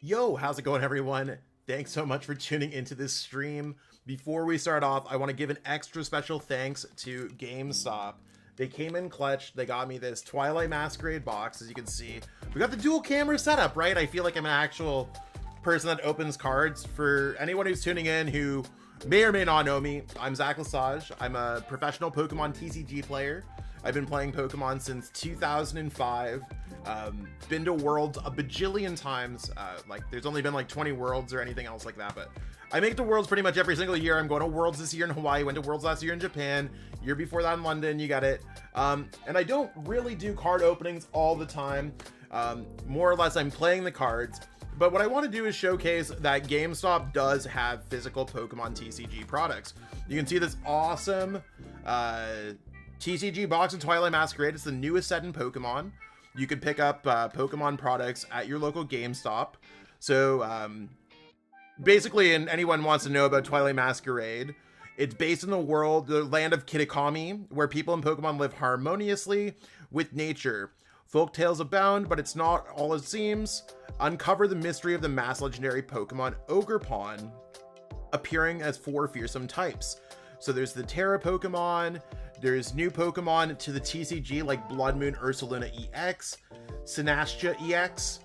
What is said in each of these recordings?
Yo, how's it going, everyone? Thanks so much for tuning into this stream. Before we start off, I want to give an extra special thanks to GameStop. They came in clutch. They got me this Twilight Masquerade box, as you can see. We got the dual camera setup, right? I feel like I'm an actual person that opens cards. For anyone who's tuning in who may or may not know me, I'm Zach Lesage. I'm a professional Pokemon TCG player. I've been playing Pokemon since 2005. Been to Worlds a bajillion times. Like, there's only been like 20 Worlds or anything else like that, but I make the Worlds pretty much every single year. I'm going to Worlds this year in Hawaii, went to Worlds last year in Japan, year before that in London, you got it. And I don't really do card openings all the time. More or less, I'm playing the cards. But what I want to do is showcase that GameStop does have physical Pokemon TCG products. You can see this awesome TCG box of Twilight Masquerade. It's the newest set in Pokemon. You can pick up Pokemon products at your local GameStop. So basically, and anyone wants to know about Twilight Masquerade, it's based in the land of Kitakami, where people and Pokemon live harmoniously with nature. Folk tales abound, but it's not all it seems. Uncover the mystery of the mass legendary Pokemon Ogerpon, appearing as 4 fearsome types. So there's the Terra Pokemon, there's new Pokemon to the TCG like Blood Moon Ursaluna EX, Sinastia EX,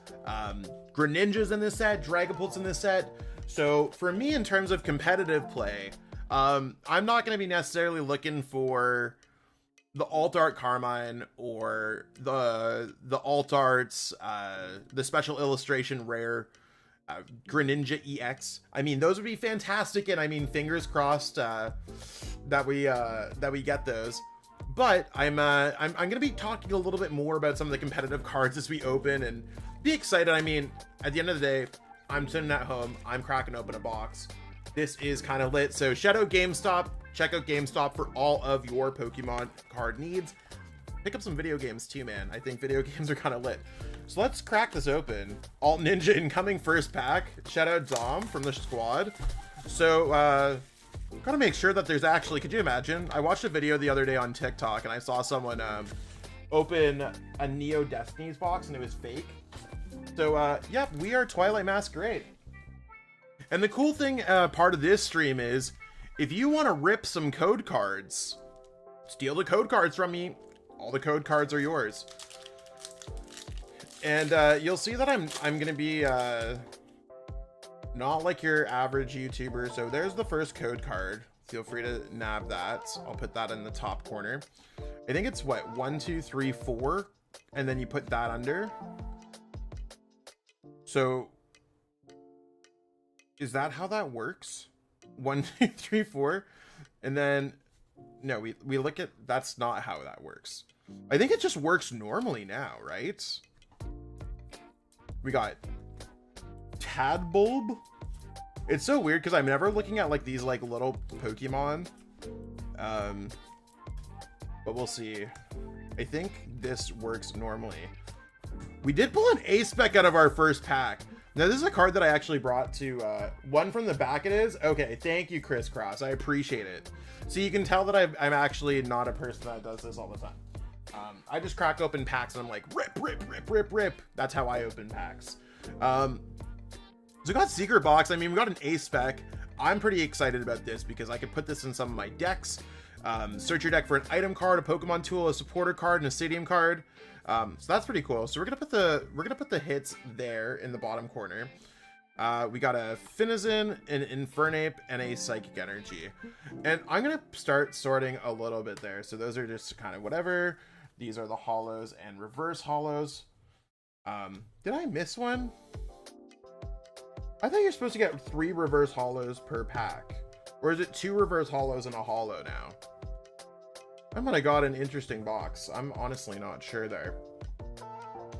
Greninja's in this set, Dragapult's in this set. So for me, in terms of competitive play, I'm not going to be necessarily looking for the Alt Art Carmine or the Alt Arts, the Special Illustration Rare Greninja EX. I mean, those would be fantastic, and I mean, fingers crossed that we get those. But I'm gonna be talking a little bit more about some of the competitive cards as we open, and be excited. I mean, at the end of the day, I'm sitting at home, I'm cracking open a box. This is kind of lit. So shout out GameStop. Check out GameStop for all of your Pokemon card needs. Pick up some video games too, man. I think video games are kind of lit. So let's crack this open. Alt Ninja incoming first pack. Shout out Dom from the squad. So gotta make sure that there's actually, could you imagine? I watched a video the other day on TikTok and I saw someone open a Neo Destinies box and it was fake. So yeah, we are Twilight Masquerade. And the cool thing part of this stream is, if you want to rip some code cards, steal the code cards from me. All the code cards are yours. And you'll see that I'm gonna be not like your average YouTuber. So there's the first code card. Feel free to nab that. I'll put that in the top corner. I think it's what, 1, 2, 3, 4, and then you put that under. So is that how that works? 1, 2, 3, 4, and then no, we look at, that's not how that works. I think it just works normally now, right? We got Tadbulb. It's so weird because I'm never looking at like these like little Pokemon, but we'll see. I think this works normally. We did pull an A-Spec out of our first pack. Now, this is a card that I actually brought to, one from the back it is. Okay, thank you, Crisscross. I appreciate it. So you can tell that I'm actually not a person that does this all the time. I just crack open packs and I'm like, rip, rip, rip, rip, rip. That's how I open packs. So we got Secret Box. I mean, we got an A-Spec. I'm pretty excited about this because I could put this in some of my decks. Search your deck for an item card, a Pokemon tool, a supporter card, and a stadium card. So that's pretty cool. So we're gonna put the hits there in the bottom corner. We got a Finizen, an Infernape, and a Psychic Energy. And I'm gonna start sorting a little bit there. So those are just kind of whatever. These are the hollows and reverse hollows. Did I miss one? I thought you're supposed to get 3 reverse hollows per pack. Or is it 2 reverse hollows and a hollow now? I might have got an interesting box. I'm honestly not sure there.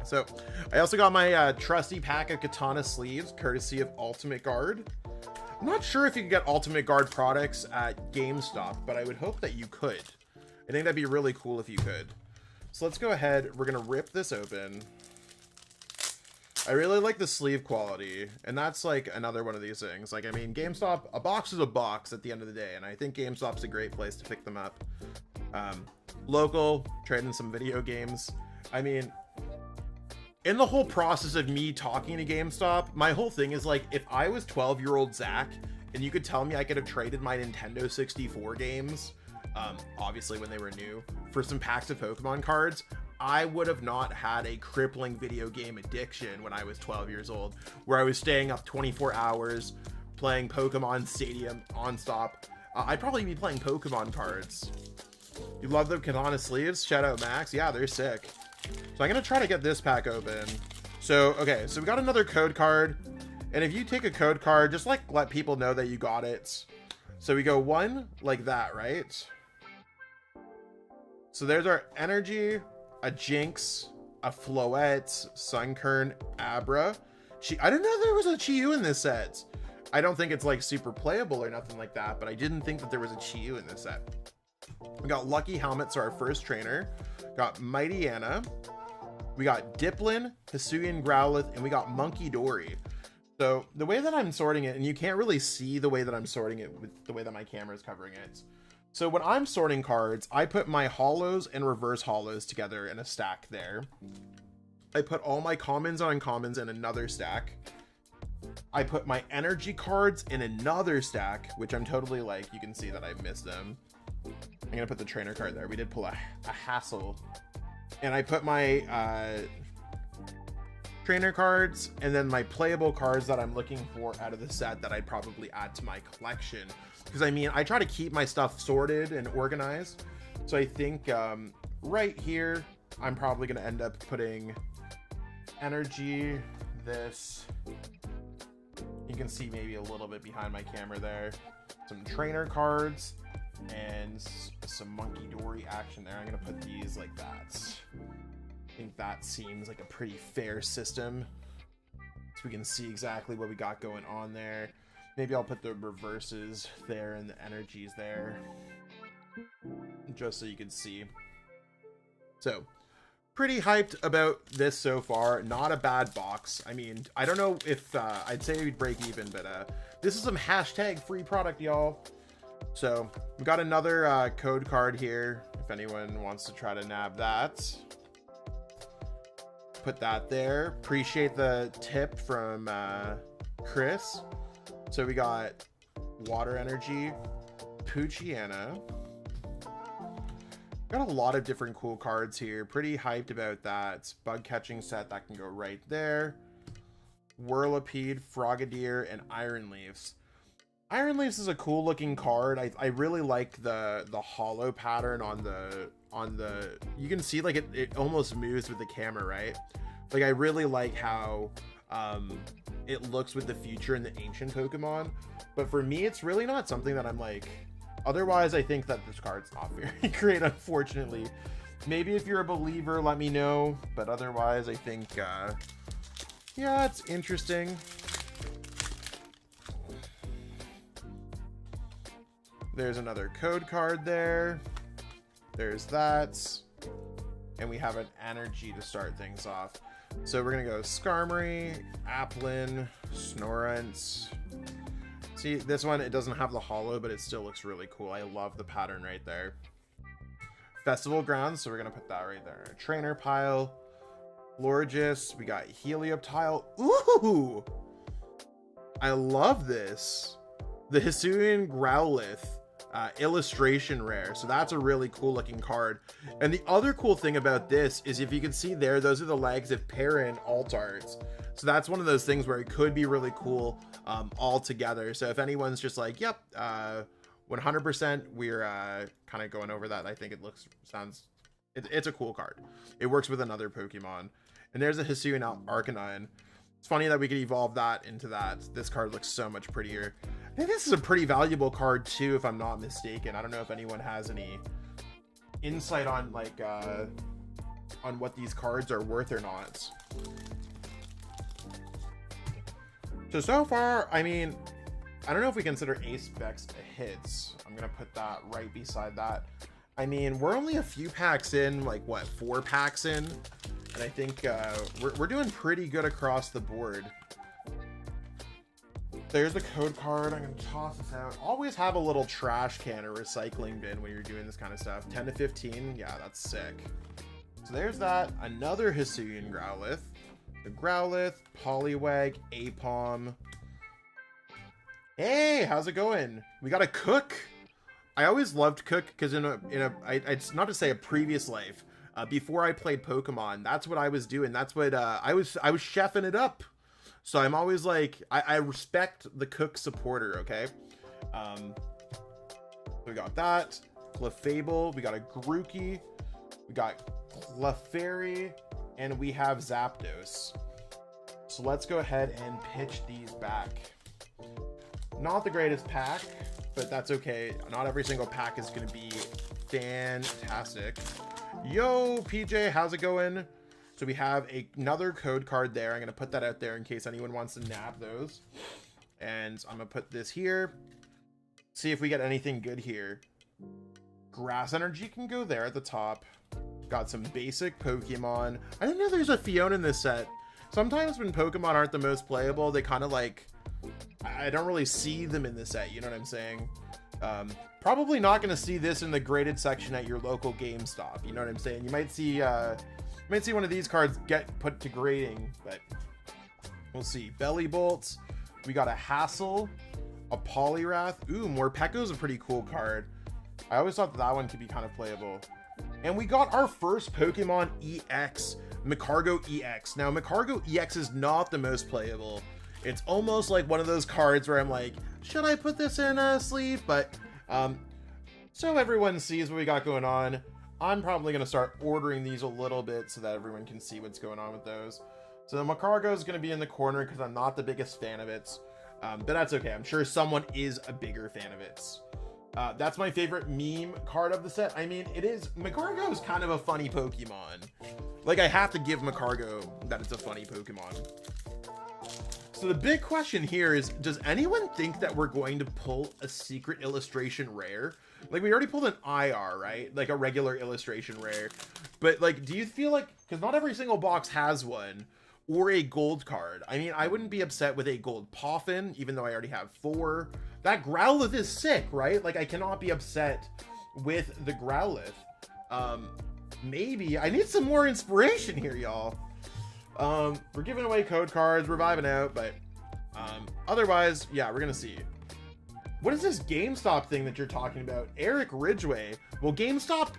So I also got my trusty pack of Katana sleeves, courtesy of Ultimate Guard. I'm not sure if you can get Ultimate Guard products at GameStop, but I would hope that you could. I think that'd be really cool if you could. So let's go ahead. We're gonna rip this open. I really like the sleeve quality, and that's like another one of these things. Like, I mean, GameStop, a box is a box at the end of the day, and I think GameStop's a great place to pick them up. Local, trading some video games. I mean, in the whole process of me talking to GameStop, my whole thing is like, if I was 12-year-old Zach and you could tell me I could have traded my Nintendo 64 games, obviously when they were new, for some packs of Pokemon cards, I would have not had a crippling video game addiction when I was 12 years old, where I was staying up 24 hours playing Pokemon Stadium on-stop. I'd probably be playing Pokemon cards. You love the Katana sleeves? Shout out Max. Yeah, they're sick. So I'm gonna try to get this pack open. So, okay, so we got another code card. And if you take a code card, just like let people know that you got it. So we go one like that, right? So there's our energy, a Jinx, a Floette, Sunkern, Abra. I didn't know there was a Chi-Yu in this set. I don't think it's like super playable or nothing like that, but I didn't think that there was a Chi-Yu in this set. We got Lucky Helmet, so our first trainer. Got Mighty Anna. We got Diplin, Hisuian Growlithe, and we got Monkey Dory. So the way that I'm sorting it, and you can't really see the way that I'm sorting it with the way that my camera is covering it. So when I'm sorting cards, I put my holos and reverse holos together in a stack there. I put all my commons and uncommons in another stack. I put my energy cards in another stack, which I'm totally like, you can see that I missed them. I'm gonna put the trainer card there. We did pull a hassle. And I put my trainer cards and then my playable cards that I'm looking for out of the set that I'd probably add to my collection. Because I mean, I try to keep my stuff sorted and organized. So I think right here, I'm probably gonna end up putting energy, this. You can see maybe a little bit behind my camera there. Some trainer cards and some Monkey Dory action there. I'm gonna put these like that. I think that seems like a pretty fair system, so we can see exactly what we got going on there. Maybe I'll put the reverses there and the energies there, just so you can see. So pretty hyped about this so far. Not a bad box. I mean, I don't know if I'd say we'd break even, but this is some hashtag free product, y'all. So we got another code card here if anyone wants to try to nab that. Put that there. Appreciate the tip from Chris. So we got Water Energy, Poochyena. Got a lot of different cool cards here. Pretty hyped about that. Bug catching set that can go right there. Whirlipede, Frogadier, and Iron Leafs. Iron Leafs is a cool looking card. I really like the hollow pattern on the you can see like it almost moves with the camera, right? Like I really like how it looks with the future and the ancient Pokemon. But for me, it's really not something that I'm like. Otherwise, I think that this card's not very great, unfortunately. Maybe if you're a believer, let me know. But otherwise, I think, yeah, it's interesting. There's another code card there. There's that. And we have an energy to start things off. So we're going to go Skarmory, Applin, Snorunt. See, this one, it doesn't have the hollow, but it still looks really cool. I love the pattern right there. Festival Grounds, so we're going to put that right there. Trainer Pile, Lorgis, we got Helioptile. Ooh! I love this. The Hisuian Growlithe illustration rare. So that's a really cool looking card. And the other cool thing about this is if you can see there, those are the legs of Perrin alt arts. So that's one of those things where it could be really cool all together. So if anyone's just like, yep, 100%, we're kind of going over that. I think it it's a cool card. It works with another Pokemon. And there's a Hisuian Arcanine. It's funny that we could evolve that into that. This card looks so much prettier. I think this is a pretty valuable card too, if I'm not mistaken. I don't know if anyone has any insight on like on what these cards are worth or not. So far, I mean, I don't know if we consider Ace Specs a hits. I'm gonna put that right beside that. I mean, we're only a few packs in, like what, 4 packs in, and I think we're doing pretty good across the board. There's the code card. I'm gonna toss this out. Always have a little trash can or recycling bin when you're doing this kind of stuff. 10 to 15, yeah, that's sick. So there's that. Another Hisuian Growlithe. a Growlithe, Poliwag, Apom. Hey, how's it going? We got a Cook. I always loved Cook because it's not to say a previous life, before I played Pokemon, that's what I was doing. That's what I was chefing it up. So I'm always like, I respect the Cook supporter. Okay. We got that Clefable, we got a Grookey, we got Clefairy, and we have Zapdos. So let's go ahead and pitch these back. Not the greatest pack, but that's okay. Not every single pack is going to be fantastic. Yo, PJ, how's it going? So we have another code card there. I'm going to put that out there in case anyone wants to nab those. And I'm going to put this here. See if we get anything good here. Grass Energy can go there at the top. Got some basic Pokemon. I didn't know there's a Fiona in this set. Sometimes when Pokemon aren't the most playable, they kind of like... I don't really see them in this set, you know what I'm saying? Probably not going to see this in the graded section at your local GameStop, you know what I'm saying? You might see one of these cards get put to grading, but we'll see. Belly Bolts, we got a Hassel, a Poliwrath. Ooh, Morpeko's a pretty cool card. I always thought that one could be kind of playable. And we got our first Pokemon EX, Magcargo EX. Now, Magcargo EX is not the most playable. It's almost like one of those cards where I'm like, should I put this in a sleeve? But so everyone sees what we got going on. I'm probably going to start ordering these a little bit so that everyone can see what's going on with those. So the Magcargo is going to be in the corner because I'm not the biggest fan of it. But that's okay. I'm sure someone is a bigger fan of it. That's my favorite meme card of the set. I mean, it is... Magcargo is kind of a funny Pokemon. Like, I have to give Magcargo that it's a funny Pokemon. So the big question here is, does anyone think that we're going to pull a secret illustration rare? Like, we already pulled an IR, right? Like a regular illustration rare. But like, do you feel like, because not every single box has one, or a gold card. I mean, I wouldn't be upset with a gold Poffin, even though I already have 4. That Growlithe is sick, right? Like, I cannot be upset with the Growlithe. Maybe I need some more inspiration here, y'all. We're giving away code cards, we're vibing out, but otherwise, yeah, we're gonna see. What is this GameStop thing that you're talking about? Eric Ridgway. Well, GameStop,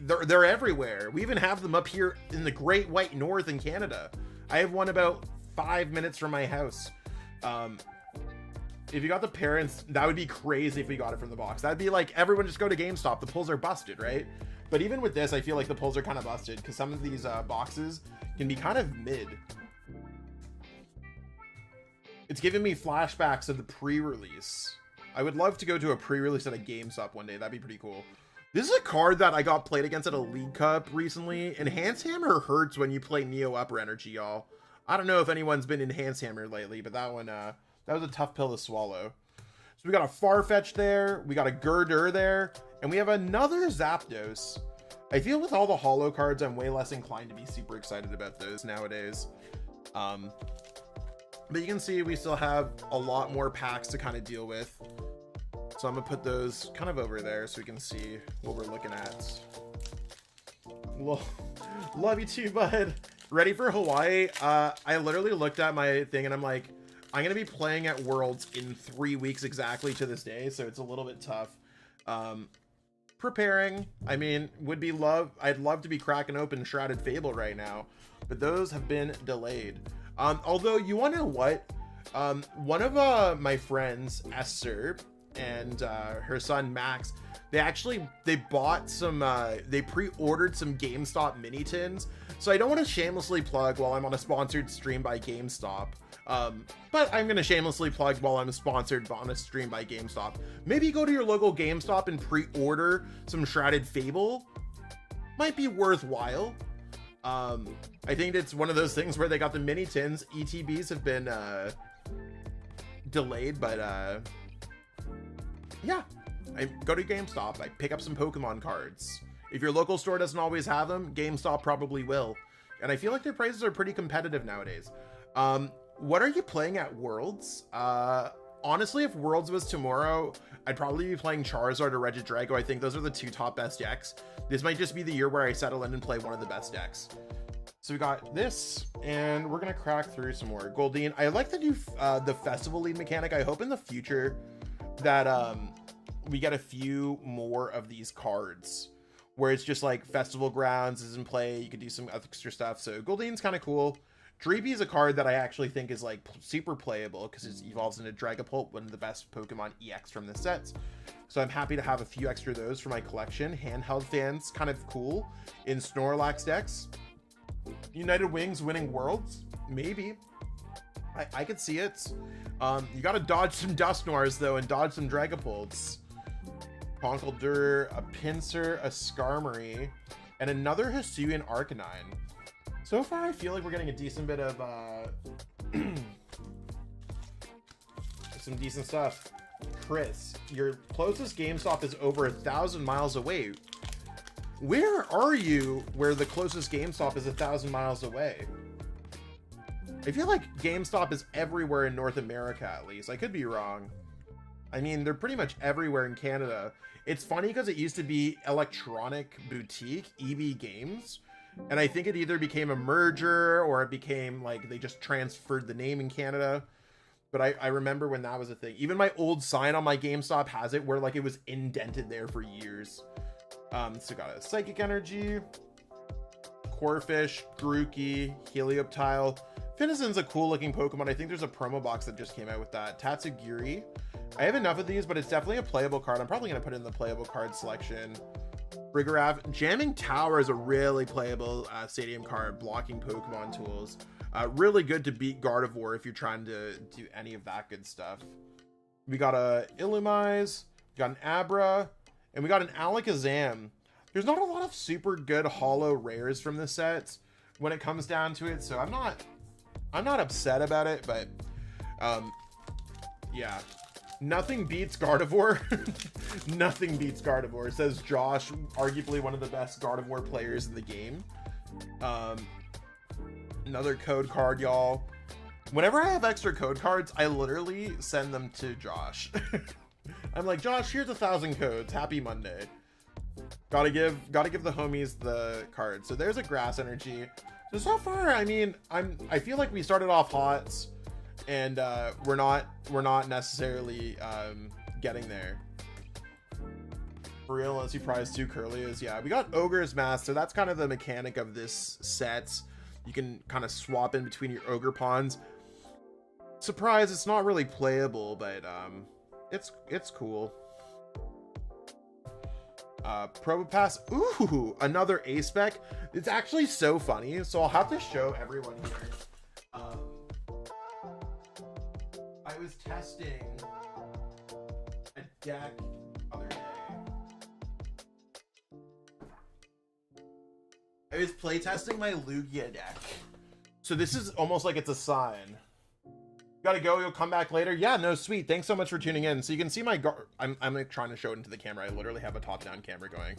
they're everywhere. We even have them up here in the Great White North in Canada. I have one about 5 minutes from my house. If you got the parents, that would be crazy if we got it from the box. That'd be like, everyone just go to GameStop. The pulls are busted, right? But even with this, I feel like the pulls are kind of busted because some of these boxes can be kind of mid. It's giving me flashbacks of the pre-release. I would love to go to a pre-release at a GameStop one day. That'd be pretty cool. This is a card that I got played against at a League Cup recently. Enhance Hammer hurts when you play Neo Upper Energy, y'all. I don't know if anyone's been Enhance Hammer lately, but that one, that was a tough pill to swallow. So we got a Farfetch there, we got a Gurdurr there, and we have another Zapdos. I feel with all the holo cards, I'm way less inclined to be super excited about those nowadays. But you can see we still have a lot more packs to kind of deal with. So I'm gonna put those kind of over there so we can see what we're looking at. Love you too, bud. Ready for Hawaii? I literally looked at my thing and I'm like, I'm gonna be playing at Worlds in 3 weeks exactly to this day, so it's a little bit tough. Preparing. I mean, I'd love to be cracking open Shrouded Fable right now, but those have been delayed. Although, you want to know what? One of my friends, Esther, and her son Max, they bought some, they pre-ordered some GameStop mini tins. So I don't want to shamelessly plug while I'm on a sponsored stream by GameStop. But I'm going to shamelessly plug while I'm sponsored on a stream by GameStop. Maybe go to your local GameStop and pre-order some Shrouded Fable. Might be worthwhile. I think it's one of those things where they got the mini tins. ETBs have been delayed, but yeah. I go to GameStop, I pick up some Pokemon cards. If your local store doesn't always have them, GameStop probably will. And I feel like their prices are pretty competitive nowadays. What are you playing at Worlds? Honestly, if Worlds was tomorrow, I'd probably be playing Charizard or Regidrago. I think those are the 2 top best decks. This might just be the year where I settle in and play one of the best decks. So we got this, and we're gonna crack through some more. Goldine, I like the new the festival lead mechanic. I hope in the future that we get a few more of these cards where it's just like festival grounds is in play. You can do some extra stuff. So Goldine's kind of cool. Dreepy is a card that I actually think is like super playable because it evolves into Dragapult, one of the best Pokemon EX from the sets. So I'm happy to have a few extra of those for my collection. Handheld Fans, kind of cool in Snorlax decks. United Wings winning Worlds, maybe. I could see it. You gotta dodge some Dusknoirs though and dodge some Dragapults. Conkeldurr, a Pinsir, a Skarmory, and another Hisuian Arcanine. So far, I feel like we're getting a decent bit of some decent stuff. Chris, your closest GameStop is over 1,000 miles away. Where are you where the closest GameStop is 1,000 miles away? I feel like GameStop is everywhere in North America, at least. I could be wrong. I mean, they're pretty much everywhere in Canada. It's funny because it used to be Electronic Boutique, EB Games. And I think it either became a merger or it became like they just transferred the name in Canada. But I remember when that was a thing. Even my old sign on my GameStop has it where like it was indented there for years. So got a Psychic Energy, Corphish, Grookey, Helioptile. Finizen's a cool looking Pokemon. I think there's a promo box that just came out with that. Tatsugiri. I have enough of these, but it's definitely a playable card. I'm probably going to put it in the playable card selection. Rigorav. Jamming Tower is a really playable stadium card, blocking Pokemon tools. Really good to beat Gardevoir if you're trying to do any of that good stuff. We got a Illumise, we got an Abra, and we got an Alakazam. There's not a lot of super good holo rares from this set when it comes down to it, so I'm not upset about it, but yeah. Nothing beats Gardevoir. Nothing beats Gardevoir, says Josh, arguably one of the best Gardevoir players in the game. Another code card, y'all. Whenever I have extra code cards, I literally send them to Josh. I'm like, Josh, here's 1,000 codes. Happy Monday. Gotta give the homies the card. So there's a Grass Energy. So far, I mean, I feel like we started off hot. And we're not necessarily getting there. For real, unless you prize 2 Curlias. Yeah, we got Ogre's Mask, so that's kind of the mechanic of this set. You can kind of swap in between your Ogre Pawns. Surprise, it's not really playable, but it's cool. Probopass. Ooh, another A-Spec. It's actually so funny, so I'll have to show everyone here. I was testing a deck the other day. I was playtesting my Lugia deck. So this is almost like it's a sign. Gotta go, you'll come back later. Yeah, no, sweet. Thanks so much for tuning in. So you can see my I'm like trying to show it into the camera. I literally have a top-down camera going.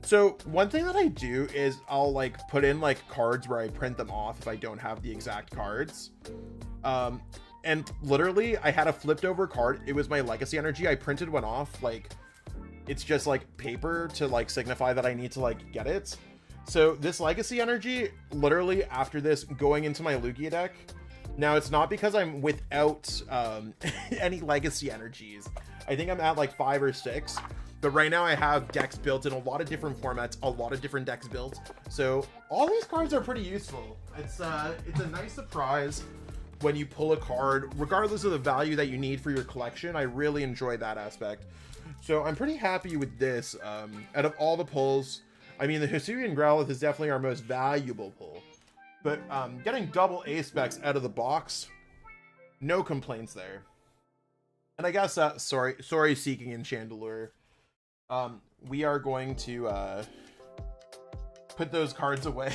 So one thing that I do is I'll like put in like cards where I print them off if I don't have the exact cards. And literally I had a flipped over card. It was my Legacy Energy. I printed one off. Like it's just like paper to like signify that I need to like get it. So this Legacy Energy, literally after this going into my Lugia deck. Now it's not because I'm without any Legacy Energies. I think I'm at like 5 or 6. But right now I have decks built in a lot of different formats, a lot of different decks built. So all these cards are pretty useful. It's a nice surprise when you pull a card, regardless of the value that you need for your collection. I really enjoy that aspect. So I'm pretty happy with this. Out of all the pulls, I mean, the Hisuian Growlithe is definitely our most valuable pull. But getting double A-Specs out of the box, no complaints there. And I guess, sorry, Seeking in Chandelure. We are going to put those cards away.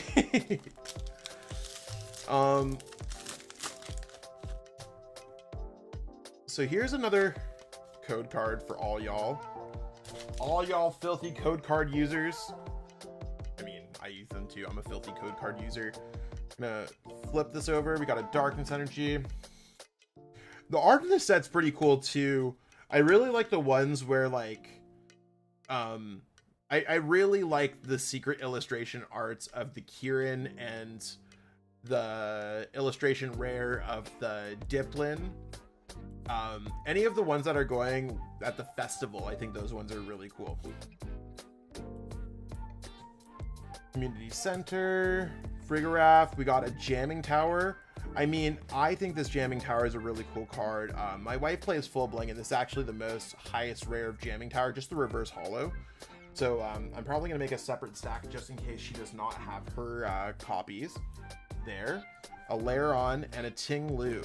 So here's another code card for all y'all. All y'all filthy code card users. I mean, I use them too. I'm a filthy code card user. I'm gonna flip this over. We got a Darkness Energy. The art of this set's pretty cool too. I really like the ones where like, I I really like the secret illustration arts of the Kieran and the illustration rare of the Diplin. Any of the ones that are going at the festival, I think those ones are really cool. Community Center, Frigoraph, we got a Jamming Tower. I mean, I think this Jamming Tower is a really cool card. My wife plays Full Bling, and this is actually the most highest rare of Jamming Tower, just the reverse holo. So I'm probably going to make a separate stack just in case she does not have her copies. There. A Lairon and a Ting Lu.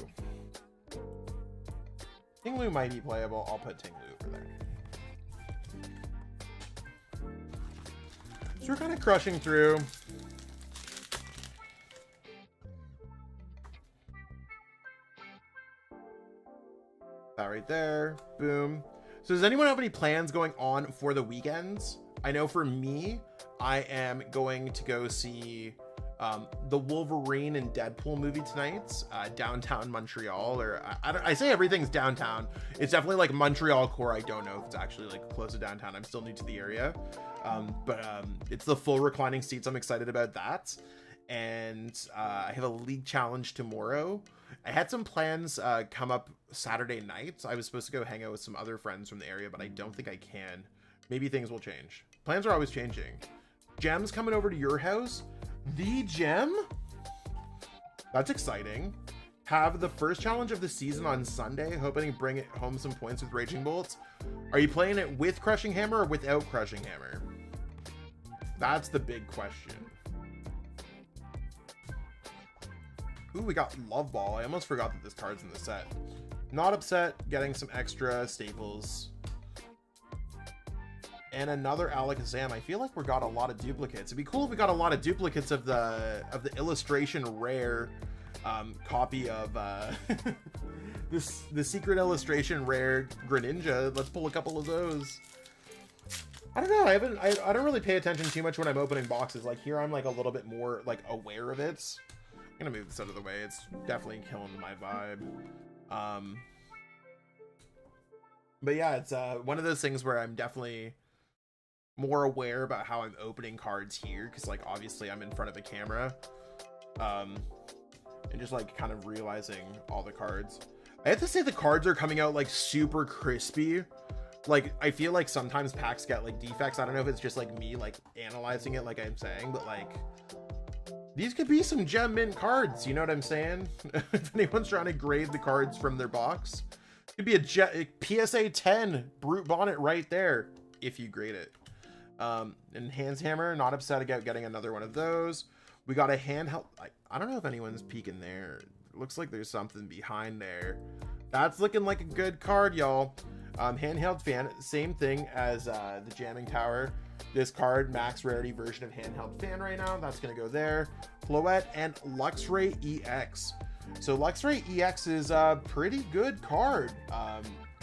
Ting Lu might be playable. I'll put Ting Lu over there. So we're kind of crushing through. That right there. Boom. So does anyone have any plans going on for the weekends? I know for me, I am going to go see the Wolverine and Deadpool movie tonight, downtown Montreal, or I say everything's downtown. It's definitely like Montreal core. I don't know if it's actually like close to downtown. I'm still new to the area, but it's the full reclining seats. I'm excited about that. And I have a league challenge tomorrow. I had some plans come up Saturday night. I was supposed to go hang out with some other friends from the area, but I don't think I can. Maybe things will change. Plans are always changing. Gem's coming over to your house. The Gem? That's exciting. Have the first challenge of the season on Sunday, hoping to bring it home some points with Raging Bolts. Are you playing it with Crushing Hammer or without Crushing Hammer? That's the big question. Ooh, we got Love Ball. I almost forgot that this card's in the set. Not upset, getting some extra staples. And another Alakazam. I feel like we got a lot of duplicates. It'd be cool if we got a lot of duplicates of the illustration rare copy of the secret illustration rare Greninja. Let's pull a couple of those. I don't know. I don't really pay attention too much when I'm opening boxes. Like here, I'm like a little bit more like aware of it. I'm gonna move this out of the way. It's definitely killing my vibe. But yeah, it's one of those things where I'm definitely more aware about how I'm opening cards here, because like obviously I'm in front of a camera, and just like kind of realizing all the cards. I have to say the cards are coming out like super crispy. Like I feel like sometimes packs get like defects. I don't know if it's just like me like analyzing it like I'm saying, but like these could be some gem mint cards, you know what I'm saying? If anyone's trying to grade the cards from their box, it could be a PSA 10 Brute Bonnet right there if you grade it. And Hands Hammer, not upset about getting another one of those. We got a handheld. I don't know if anyone's peeking there. It looks like there's something behind there. That's looking like a good card, y'all. Handheld Fan, same thing as the Jamming Tower. This card, max rarity version of Handheld Fan right now. That's going to go there. Floette and Luxray EX. So Luxray EX is a pretty good card.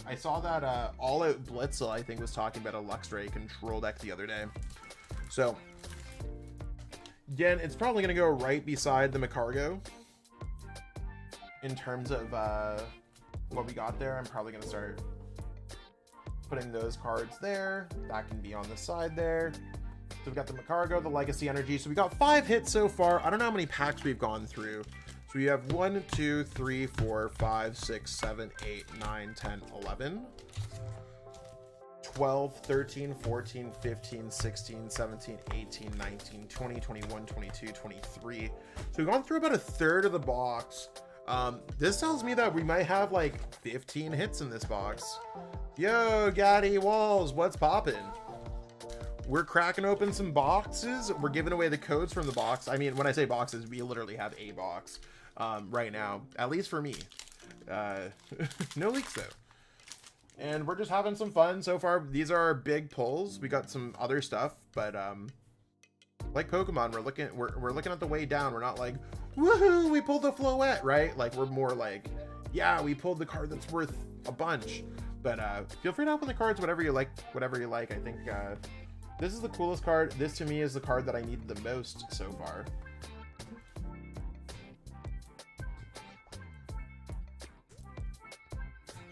I saw that All Out Blitzel, I think, was talking about a Luxray control deck the other day. So, again, it's probably going to go right beside the Macargo. In terms of what we got there, I'm probably going to start putting those cards there. That can be on the side there. So we've got the Macargo, the Legacy Energy. So we got 5 hits so far. I don't know how many packs we've gone through. So we have 1, 2, 3, 4, 5, 6, 7, 8, 9, 10, 11, 12, 13, 14, 15, 16, 17, 18, 19, 20, 21, 22, 23. So we've gone through about a third of the box. This tells me that we might have like 15 hits in this box. Yo, Gaddy Walls, what's poppin'? We're cracking open some boxes. We're giving away the codes from the box. I mean, when I say boxes, we literally have a box right now, at least for me. No leaks though. And we're just having some fun so far. These are our big pulls. We got some other stuff, but like Pokemon, we're looking at the way down. We're not like, woohoo, we pulled the Floette, right? Like we're more like, yeah, we pulled the card that's worth a bunch. But feel free to open the cards whatever you like. I think this is the coolest card. This to me is the card that I needed the most so far.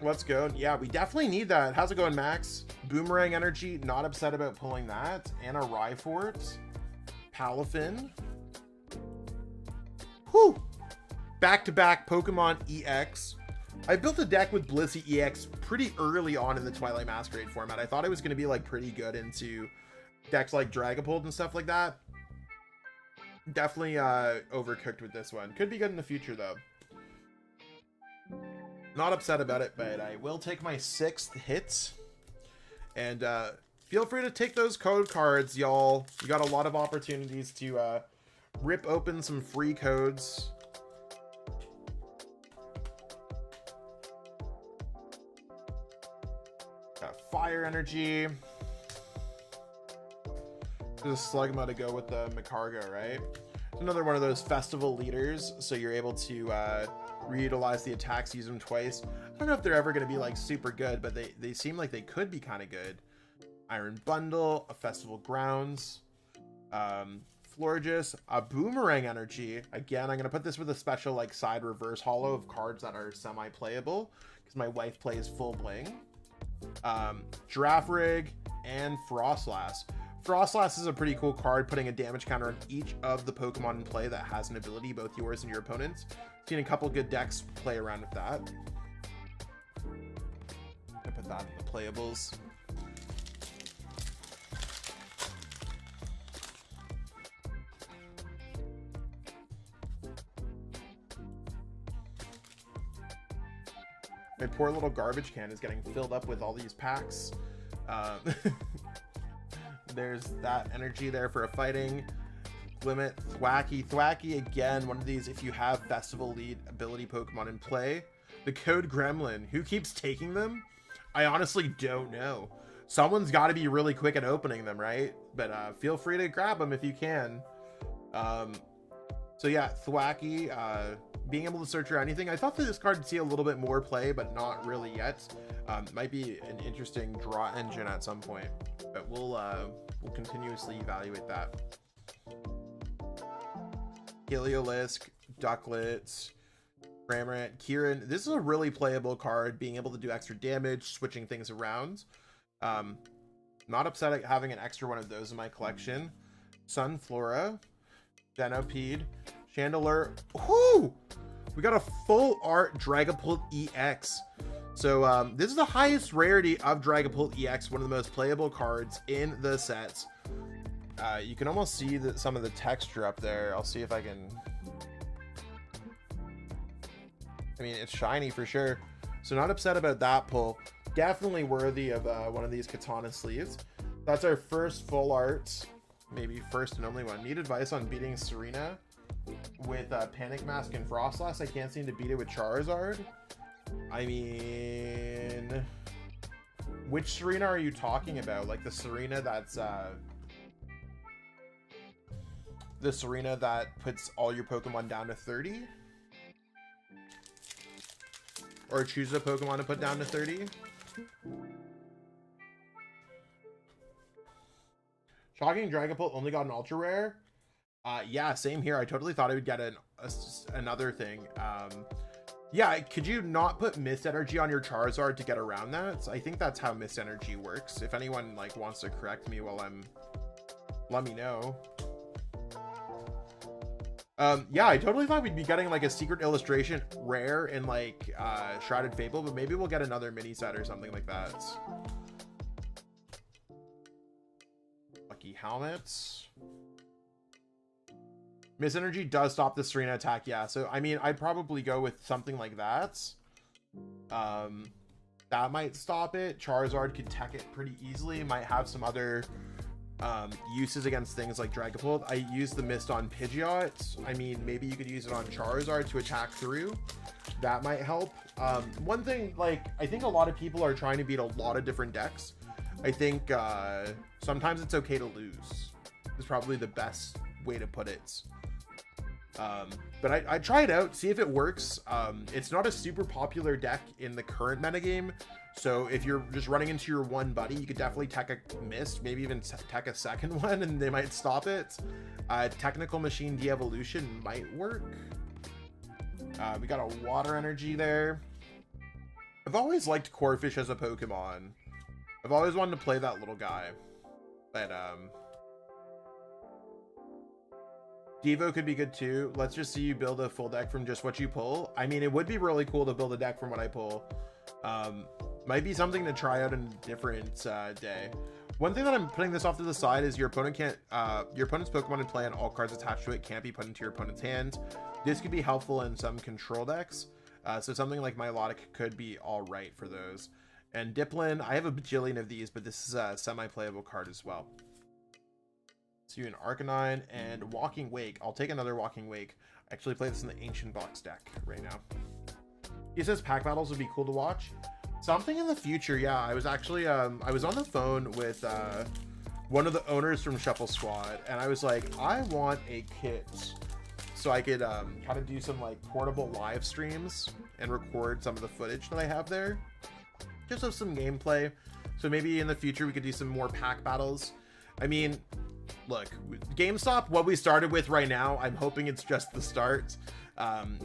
Let's go. Yeah, we definitely need that. How's it going, Max? Boomerang Energy, not upset about pulling that. And a Rhyfort. Palafin. Whew! Back-to-back Pokemon EX. I built a deck with Blissey EX pretty early on in the Twilight Masquerade format. I thought it was going to be like pretty good into decks like Dragapult and stuff like that. Definitely overcooked with this one. Could be good in the future though. Not upset about it, but I will take my 6th hit. And feel free to take those code cards, y'all. You got a lot of opportunities to rip open some free codes. Got Fire Energy. There's a Slugma to go with the Macargo, right? Another one of those festival leaders, so you're able to reutilize the attacks, use them twice. I don't know if they're ever going to be like super good, but they seem like they could be kind of good. Iron Bundle, a Festival Grounds, Florges, a Boomerang Energy. Again, I'm going to put this with a special like side reverse holo of cards that are semi-playable because my wife plays full bling. Giraffe Rig and Frostlass. Frostlass is a pretty cool card, putting a damage counter on each of the Pokemon in play that has an ability, both yours and your opponent's. Seen a couple good decks play around with that. I put that in the playables. My poor little garbage can is getting filled up with all these packs. There's that energy there for a fighting. Limit, Thwacky again, one of these if you have festival lead ability Pokemon in play. The code Gremlin, who keeps taking them? I honestly don't know. Someone's got to be really quick at opening them, right? But feel free to grab them if you can. So yeah, Thwacky, being able to search for anything. I thought that this card would see a little bit more play, but not really yet. Might be an interesting draw engine at some point, but we'll continuously evaluate that. Heliolisk, Ducklett, Cramorant, Kieran. This is a really playable card, being able to do extra damage, switching things around. Not upset at having an extra one of those in my collection. Sunflora, Venipede, Chandelure. Whoo! We got a full art Dragapult EX. So this is the highest rarity of Dragapult EX, one of the most playable cards in the sets. You can almost see some of the texture up there. I'll see if I can. I mean, it's shiny for sure. So not upset about that pull. Definitely worthy of one of these Katana sleeves. That's our first full art. Maybe first and only one. Need advice on beating Serena with Panic Mask and Frostlass. I can't seem to beat it with Charizard. I mean, which Serena are you talking about? Like the Serena that's the Serena that puts all your Pokemon down to 30? Or choose a Pokemon to put down to 30? Shocking Dragapult only got an ultra rare. Yeah, same here. I totally thought I would get another thing. Yeah, could you not put Mist Energy on your Charizard to get around that? So I think that's how Mist Energy works. If anyone like wants to correct me while let me know. Yeah, I totally thought we'd be getting like a secret illustration rare in like Shrouded Fable, but maybe we'll get another mini set or something like that. Lucky Helmets. Miss Energy does stop the Serena attack, yeah. So I mean, I'd probably go with something like that. That might stop it. Charizard could tech it pretty easily. Might have some other uses against things like Dragapult. I used the Mist on Pidgeot. I mean, maybe you could use it on Charizard to attack through. That might help. One thing, like, I think a lot of people are trying to beat a lot of different decks. I think sometimes it's okay to lose. Is probably the best way to put it. But I try it out, see if it works. It's not a super popular deck in the current metagame, so if you're just running into your one buddy, you could definitely tech a Mist, maybe even tech a second one, and they might stop it. Technical Machine De-Evolution might work. We got a Water Energy there. I've always liked Corphish as a Pokemon. I've always wanted to play that little guy. But, Devo could be good too. Let's just see you build a full deck from just what you pull. I mean, it would be really cool to build a deck from what I pull. Might be something to try out in a different day. One thing that I'm putting this off to the side is your opponent can't, your opponent's Pokemon in play and all cards attached to it can't be put into your opponent's hand. This could be helpful in some control decks. So something like Milotic could be all right for those. And Diplin, I have a bajillion of these, but this is a semi-playable card as well. So you an Arcanine and Walking Wake. I'll take another Walking Wake. I actually play this in the Ancient Box deck right now. He says pack battles would be cool to watch. Something in the future, yeah. I was actually, I was on the phone with one of the owners from Shuffle Squad, and I was like, I want a kit so I could kind of do some like portable live streams and record some of the footage that I have there. Just of some gameplay. So maybe in the future we could do some more pack battles. I mean, look, GameStop, what we started with right now, I'm hoping it's just the start.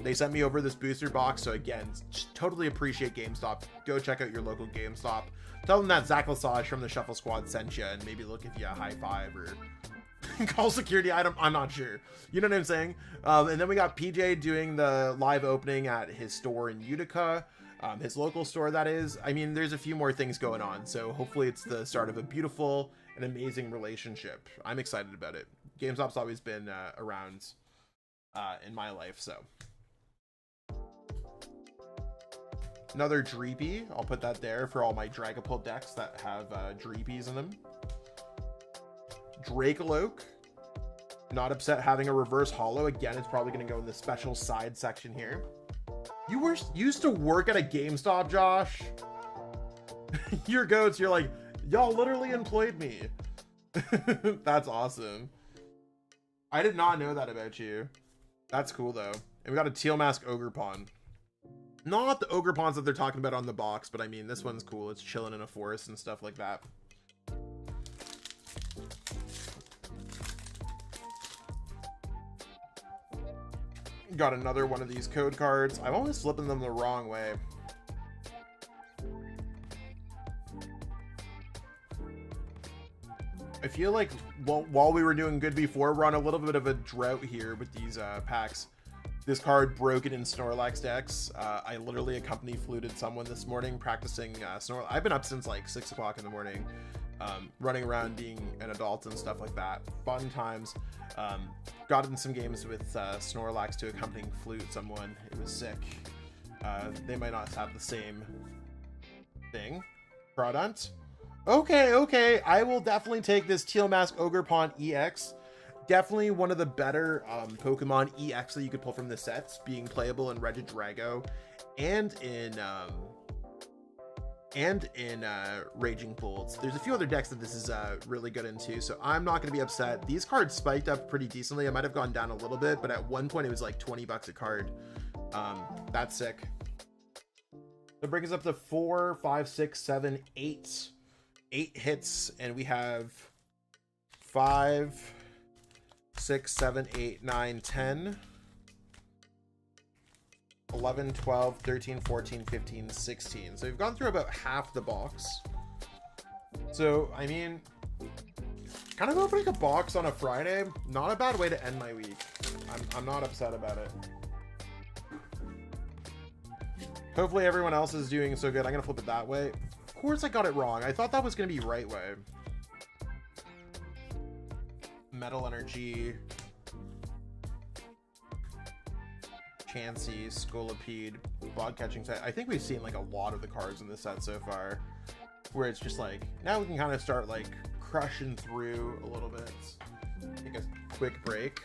They sent me over this booster box, so again, just totally appreciate GameStop. Go check out your local GameStop. Tell them that Zach Lesage from the Shuffle Squad sent you, and maybe they'll give you a high five or call security. I'm not sure. You know what I'm saying? And then we got PJ doing the live opening at his store in Utica. His local store, that is. I mean, there's a few more things going on, so hopefully it's the start of a beautiful and amazing relationship. I'm excited about it. GameStop's always been around in my life, so. Another Dreepy. I'll put that there for all my Dragapult decks that have Dreepies in them. Dracoloak. Not upset having a reverse holo. Again, it's probably going to go in the special side section here. You used to work at a GameStop, Josh. Your goats, you're like, y'all literally employed me. That's awesome. I did not know that about you. That's cool though. And we got a Teal Mask Ogerpon. Not the Ogerpons that they're talking about on the box, but I mean, this one's cool. It's chilling in a forest and stuff like that. Got another one of these code cards. I'm always flipping them the wrong way. I feel like while we were doing good before, we're on a little bit of a drought here with these packs. This card broke it in Snorlax decks. I literally accompany fluted someone this morning practicing Snorlax. I've been up since like 6 o'clock in the morning, running around being an adult and stuff like that. Fun times. Got in some games with Snorlax to accompanying flute someone. It was sick. They might not have the same thing. Product. Okay. I will definitely take this Teal Mask Ogerpon EX. Definitely one of the better Pokemon EX that you could pull from the sets, being playable in Regidrago and in Raging Bolts. There's a few other decks that this is really good into, so I'm not going to be upset. These cards spiked up pretty decently. I might have gone down a little bit, but at one point it was like 20 bucks a card. That's sick. That brings us up to 4, 5, 6, 7, 8. 8 hits, and we have 5, 6, 7, 8, 9, 10, 11, 12, 13, 14, 15, 16. So we've gone through about half the box. So, I mean, kind of opening a box on a Friday, not a bad way to end my week. I'm not upset about it. Hopefully everyone else is doing so good. I'm going to flip it that way. Of course I got it wrong. I thought that was going to be right way. Metal Energy. Chansey, Scolipede, Bog Catching Set. I think we've seen like a lot of the cards in this set so far, where it's just like, now we can kind of start like crushing through a little bit. Take a quick break.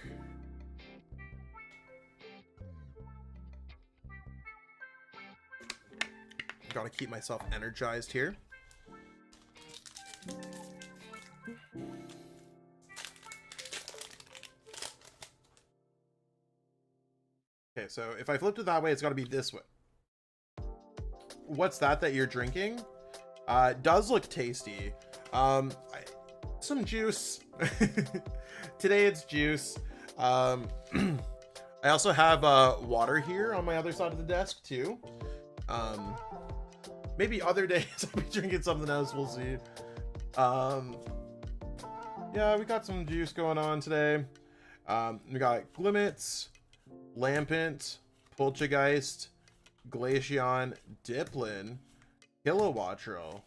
Gotta keep myself energized here. Okay, so if I flipped it that way, it's got to be this way. What's that you're drinking? It does look tasty. Some juice. Today it's juice. I also have water here on my other side of the desk too. Maybe other days I'll be drinking something else. We'll see. Yeah, we got some juice going on today. We got Glimmets, Lampent, Poltergeist, Glaceon, Diplin, Kilowattrel.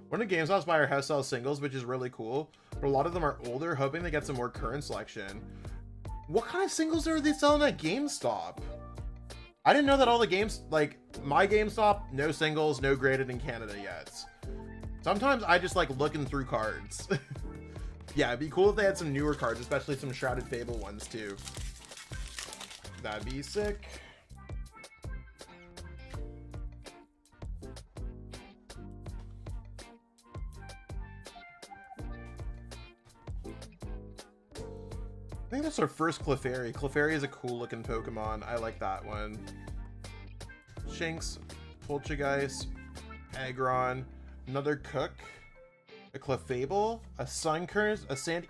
One of the GameStop's by our house sells singles, which is really cool, but a lot of them are older, hoping to get some more current selection. What kind of singles are they selling at GameStop? I didn't know that all the games, like my GameStop, no singles, no graded in Canada yet. Sometimes I just like looking through cards. Yeah, it'd be cool if they had some newer cards, especially some Shrouded Fable ones too. That'd be sick. I think that's our first Clefairy. Clefairy is a cool looking Pokemon. I like that one. Shinx, Poltergeist, Aggron, another Cook, a Clefable, a Sunkern, a Sandy.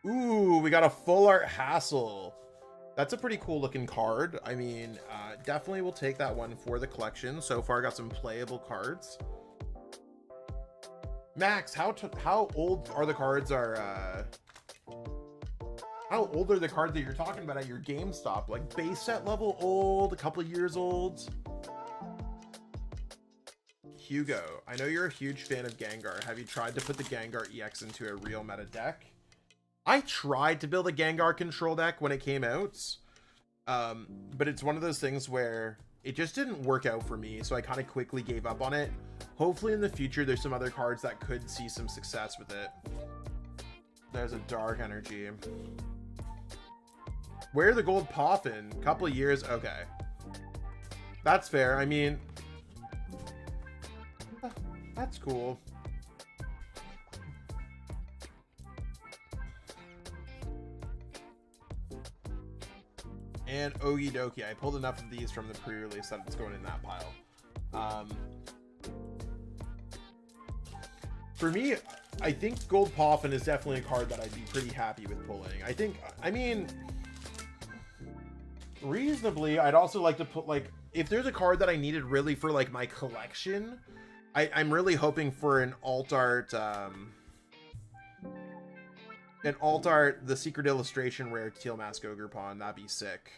Ooh, we got a full art Hassel. That's a pretty cool looking card. I mean, definitely will take that one for the collection. So far, got some playable cards. Max, how old are the cards? How old are the cards that you're talking about at your GameStop? Like base set level old, a couple years old? Hugo, I know you're a huge fan of Gengar. Have you tried to put the Gengar EX into a real meta deck? I tried to build a Gengar control deck when it came out, but it's one of those things where it just didn't work out for me, so I kind of quickly gave up on it. Hopefully in the future there's some other cards that could see some success with it. There's a Dark Energy. Where are the gold Poffin? Couple of years? Okay. That's fair. I mean, that's cool. And Okie dokie. I pulled enough of these from the pre-release that it's going in that pile. For me, I think Gold Poffin is definitely a card that I'd be pretty happy with pulling. I mean, reasonably, I'd also like to put, like, if there's a card that I needed really for, like, my collection, I'm really hoping for an alt art, the Secret Illustration rare Teal Mask Ogerpon. That'd be sick.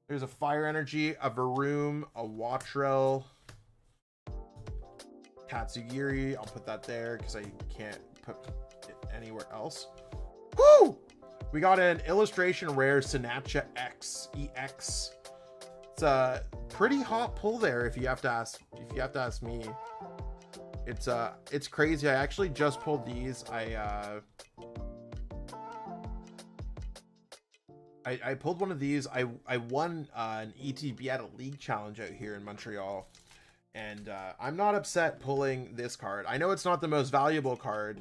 There's a Fire Energy, a Varoom, a Watrel, Tatsugiri. I'll put that there because I can't put it anywhere else. Woo! We got an illustration rare Sinatcha X EX. It's a pretty hot pull there if you have to ask me. It's crazy. I actually just pulled these. I pulled one of these. I won an ETB at a league challenge out here in Montreal. And I'm not upset pulling this card. I know it's not the most valuable card.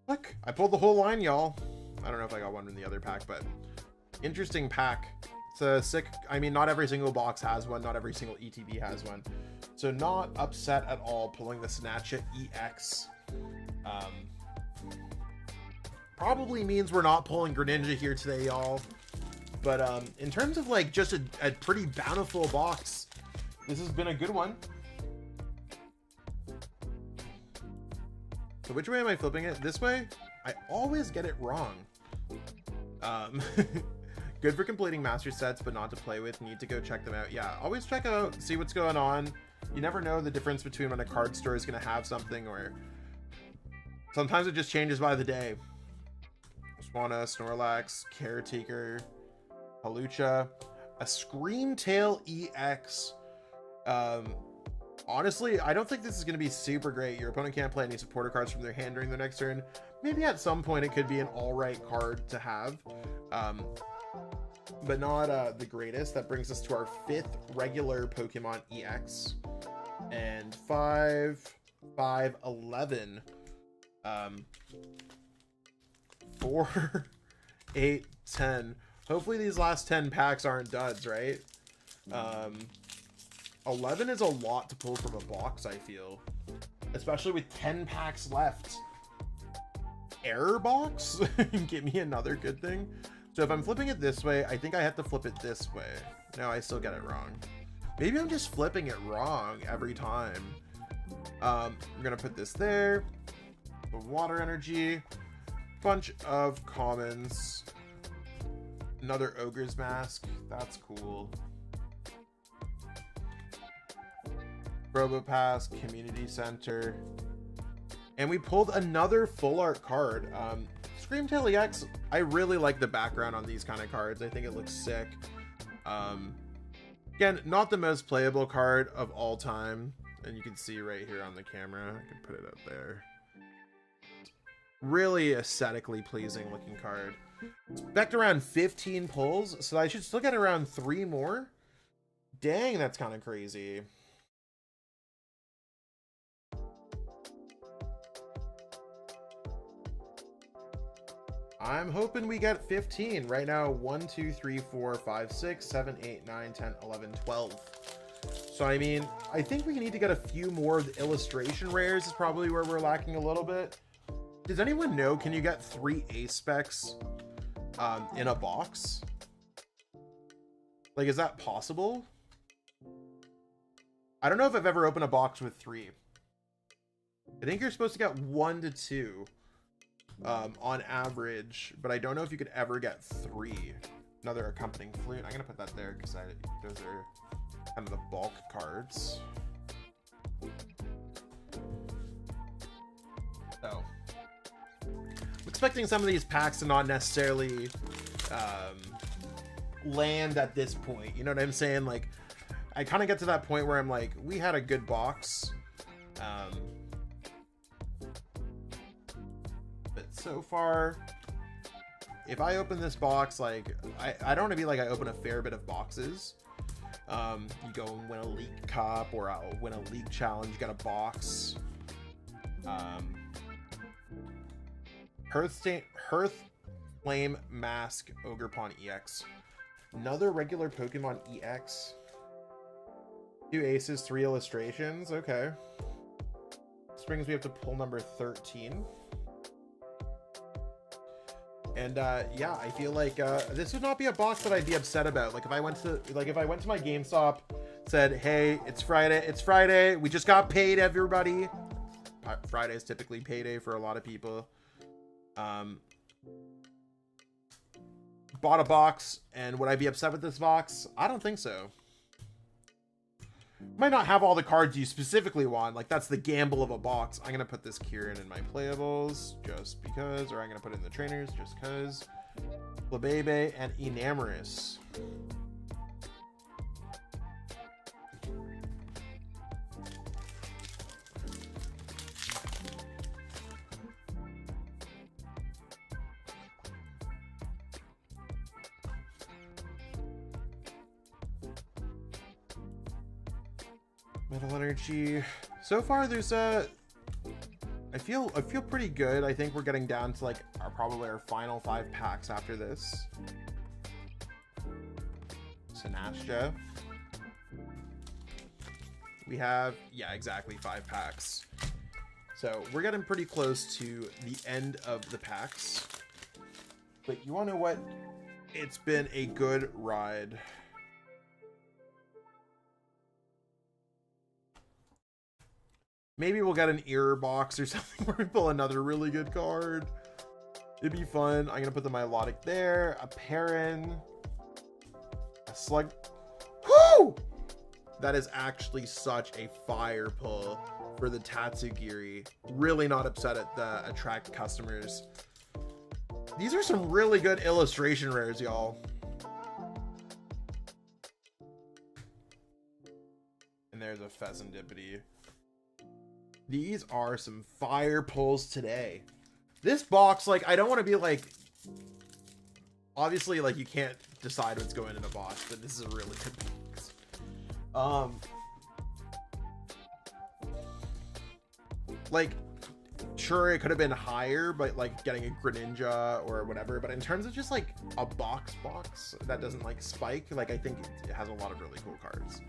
Look, I pulled the whole line, y'all. I don't know if I got one in the other pack, but interesting pack. It's a sick, I mean, not every single box has one. Not every single ETB has one. So not upset at all pulling the Sinatcha EX. Probably means we're not pulling Greninja here today, y'all. But in terms of like just a pretty bountiful box, this has been a good one. So which way am I flipping it? This way? I always get it wrong. Good for completing master sets, but not to play with. Need to go check them out. Yeah, always check out, see what's going on. You never know the difference between when a card store is going to have something, or sometimes it just changes by the day. Swanna, Snorlax, Caretaker, Halucha, a Screamtail EX. Honestly, I don't think this is going to be super great. Your opponent can't play any supporter cards from their hand during their next turn. Maybe at some point it could be an alright card to have, but not the greatest. That brings us to our 5th regular Pokemon EX, and 5, 11, 4, 8, 10. Hopefully these last 10 packs aren't duds, right? 11 is a lot to pull from a box, I feel. Especially with 10 packs left. Error box? Give me another good thing. So if I'm flipping it this way, I think I have to flip it this way. No, I still get it wrong. Maybe I'm just flipping it wrong every time. We're gonna put this there. Water energy. Bunch of commons. Another ogre's mask. That's cool. Robopass, community center. And we pulled another full art card. Screamtail EX, I really like the background on these kind of cards. I think it looks sick. Again, not the most playable card of all time. And you can see right here on the camera. I can put it up there. Really aesthetically pleasing looking card. Expect around 15 pulls, so I should still get around 3 more. Dang, that's kind of crazy. I'm hoping we get 15. Right now, 1, 2, 3, 4, 5, 6, 7, 8, 9, 10, 11, 12. So, I mean, I think we need to get a few more of the illustration rares is probably where we're lacking a little bit. Does anyone know, can you get 3 ace specs in a box? Like, is that possible? I don't know if I've ever opened a box with 3. I think you're supposed to get 1 to 2 on average, but I don't know if you could ever get 3. Another accompanying flute. I'm gonna put that there because those are kind of the bulk cards. So I'm expecting some of these packs to not necessarily land at this point. You know what I'm saying? Like, I kind of get to that point where I'm like, we had a good box. But so far, if I open this box, like, I don't want to be like I open a fair bit of boxes. You go and win a league cup, or I'll win a league challenge, get a box. Hearth Flame Mask Ogre Pawn EX. Another regular Pokemon EX. 2 aces, 3 illustrations. Okay. This brings me up to pull number 13. And yeah, I feel like this would not be a box that I'd be upset about. Like if I went to my GameStop, said, "Hey, it's Friday. We just got paid, everybody." Friday is typically payday for a lot of people. Bought a box, and would I be upset with this box? I don't think so. Might not have all the cards you specifically want. Like, that's the gamble of a box. I'm gonna put this Kieran in my playables just because, or I'm gonna put it in the trainers just because. Flabebe and Enamorous. Metal Energy. So far, there's I feel pretty good. I think we're getting down to like probably our final 5 packs after this. Sinastia. We have, yeah, exactly 5 packs. So we're getting pretty close to the end of the packs. But you want to know what? It's been a good ride. Maybe we'll get an error box or something where we pull another really good card. It'd be fun. I'm gonna put the Milotic there. A Perrin. A Slug. Whoo! That is actually such a fire pull for the Tatsugiri. Really not upset at the attract customers. These are some really good illustration rares, y'all. And there's a Pheasantipity. These are some fire pulls today. This box, like, I don't want to be like, obviously, like, you can't decide what's going in a box, but this is a really good box. Like, sure, it could have been higher, but like getting a Greninja or whatever, but in terms of just like a box that doesn't like spike, like, I think it has a lot of really cool cards.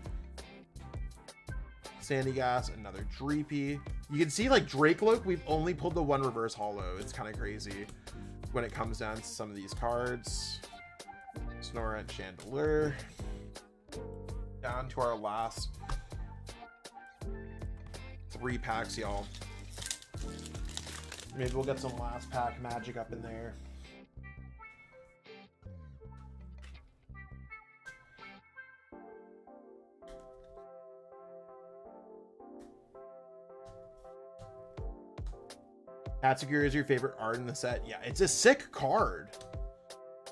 Sandy Gas, another Dreepy. You can see like Dracoloak, we've only pulled the 1 reverse holo. It's kind of crazy when it comes down to some of these cards. Snorunt Chandelure. down to our last 3 packs, y'all. Maybe we'll get some last pack magic up in there. Hatsugiri is your favorite art in the set? Yeah, it's a sick card.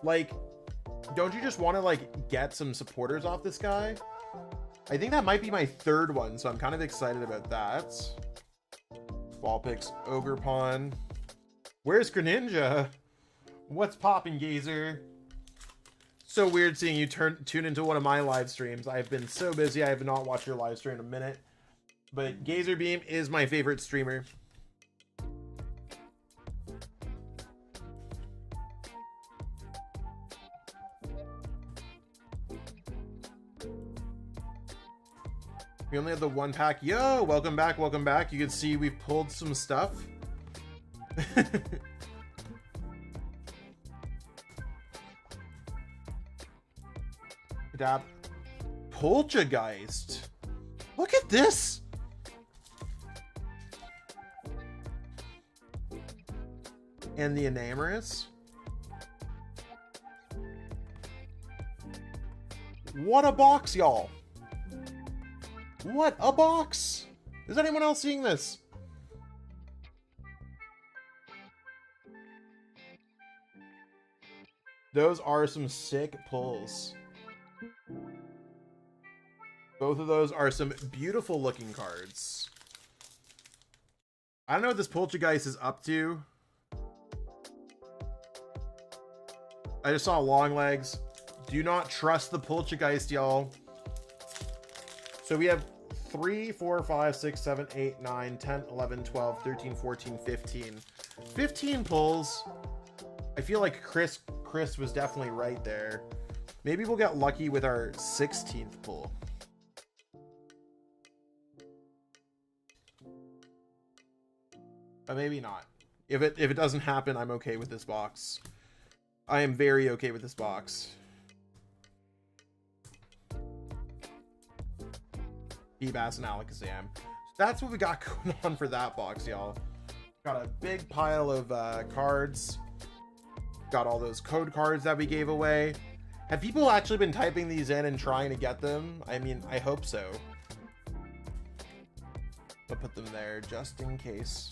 Like, don't you just want to like get some supporters off this guy? I think that might be my 3rd one, so I'm kind of excited about that. Ball picks, Ogre Pawn. Where's Greninja? What's poppin', Gazer? So weird seeing you tune into one of my live streams. I've been so busy, I have not watched your live stream in a minute. But Gazer Beam is my favorite streamer. We only have the 1 pack. Yo, welcome back, welcome back. You can see we've pulled some stuff. Dab. Poltergeist. Look at this. And the Enamorous. What a box, y'all. What a box! Is anyone else seeing this? Those are some sick pulls. Both of those are some beautiful looking cards. I don't know what this Poltergeist is up to. I just saw long legs. Do not trust the Poltergeist, y'all. So we have 3, 4, 5, 6, 7, 8, 9, 10, 11, 12, 13, 14, 15. 15 pulls. I feel like Chris was definitely right there. Maybe we'll get lucky with our 16th pull. But maybe not. If it doesn't happen, I'm okay with this box. I am very okay with this box. Feebas and Alakazam. That's what we got going on for that box, y'all. Got a big pile of cards. Got all those code cards that we gave away. Have people actually been typing these in and trying to get them? I mean, I hope so. I'll put them there just in case.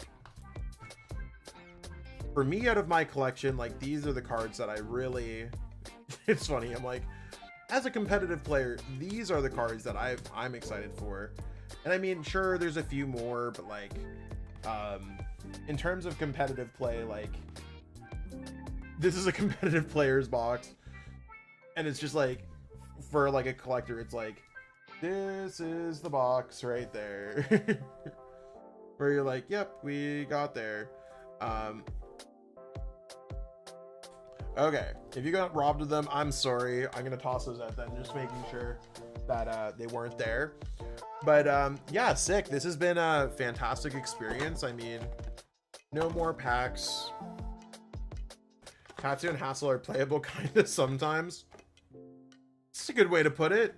For me, out of my collection, like, these are the cards that I really... It's funny, I'm like, as a competitive player, these are the cards that I'm excited for. And I mean, sure, there's a few more, but like, in terms of competitive play, like, this is a competitive player's box. And it's just like, for like a collector, it's like, this is the box right there. Where you're like, yep, we got there. Okay, if you got robbed of them, I'm sorry. I'm gonna toss those out then, just making sure that they weren't there. But yeah, sick. This has been a fantastic experience. I mean, no more packs. Tatsu and Hassel are playable kind of sometimes. It's a good way to put it.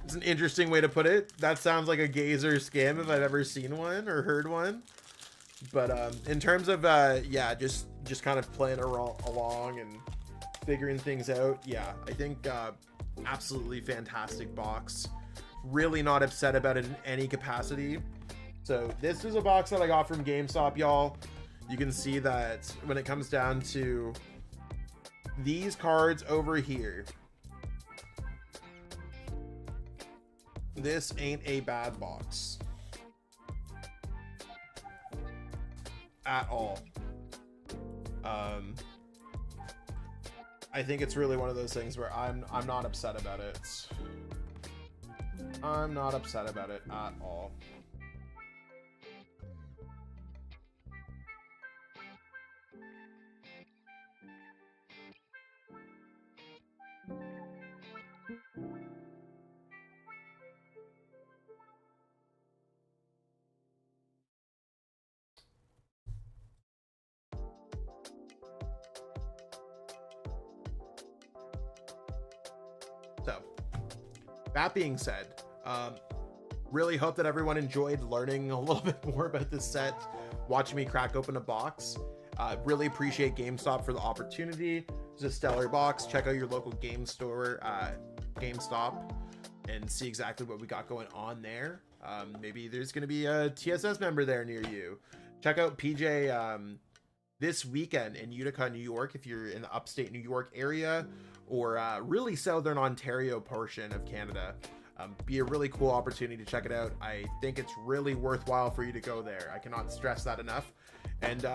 It's an interesting way to put it. That sounds like a Gazer scam if I've ever seen one or heard one. But in terms of yeah, just kind of playing along and figuring things out, yeah, I think absolutely fantastic box. Really not upset about it in any capacity. So this is a box that I got from GameStop, y'all. You can see that when it comes down to these cards over here, this ain't a bad box at all. I think it's really one of those things where I'm not upset about it. I'm not upset about it at all. So that being said, really hope that everyone enjoyed learning a little bit more about this set, watching me crack open a box. Really appreciate GameStop for the opportunity. It's a stellar box. Check out your local game store, GameStop, and see exactly what we got going on there. Maybe there's going to be a TSS member there near you. Check out PJ this weekend in Utica, New York, if you're in the upstate New York area, or really southern Ontario portion of Canada. Be a really cool opportunity to check it out. I think it's really worthwhile for you to go there. I cannot stress that enough. And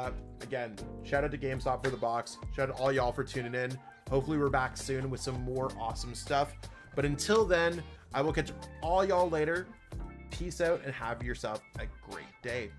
again, shout out to GameStop for the box. Shout out to all y'all for tuning in. Hopefully we're back soon with some more awesome stuff. But until then, I will catch all y'all later. Peace out and have yourself a great day.